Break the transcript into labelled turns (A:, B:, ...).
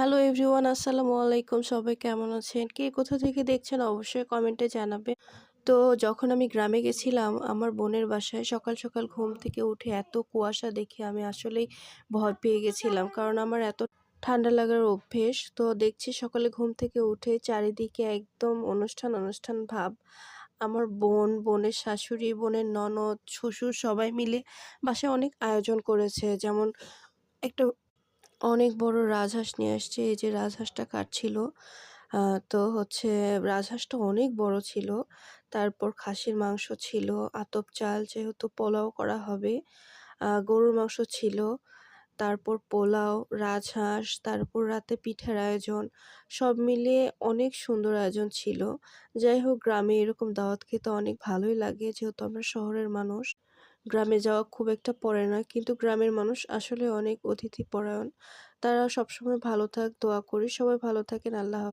A: Hello everyone, আসসালামু আলাইকুম। সবাই কেমন আছেন? কে কোথা থেকে দেখছেন অবশ্যই কমেন্টে জানাবেন। তো যখন আমি গ্রামে গেছিলাম আমার বোনের বাসায় সকাল, সকাল ঘুম থেকে উঠে এত কুয়াশা দেখে আমি আসলেই ভয় পেয়ে গেছিলাম। কারণ আমার এত ঠান্ডা লাগার অভ্যেস। তো দেখছি সকালে ঘুম থেকে উঠে চারিদিকে একদম অনুষ্ঠান, অনুষ্ঠান ভাব। আমার বোন, বোনের শাশুড়ি, বোনের ননদ, শ্বশুর সবাই মিলে বাসায় অনেক আয়োজন করেছে। যেমন একটা অনেক বড় রাজহাঁস নিয়ে আসছে। এই যে রাজহাঁসটা কাটছিল। আ তো হচ্ছে রাজহাঁসটা অনেক বড় ছিল। তারপর খাসির মাংস ছিল, আতপ চাল যেহেতু পোলাও করা হবে। গরুর মাংস ছিল। তারপর পোলাও, রাজহাঁস, তারপর রাতে পিঠার আয়োজন। সব মিলিয়ে অনেক সুন্দর আয়োজন ছিল। যাই হোক গ্রামে এরকম দাওয়াত খেতে অনেক ভালোই লাগে যেহেতু আমরা শহরের মানুষ। গ্রামে যাওয়া খুব একটা পড়ে না। কিন্তু গ্রামের মানুষ আসলে অনেক অতিথিপরায়ণ। তারা সবসময় ভালো থাক, দোয়া করি। সবাই ভালো থাকেন। আল্লাহ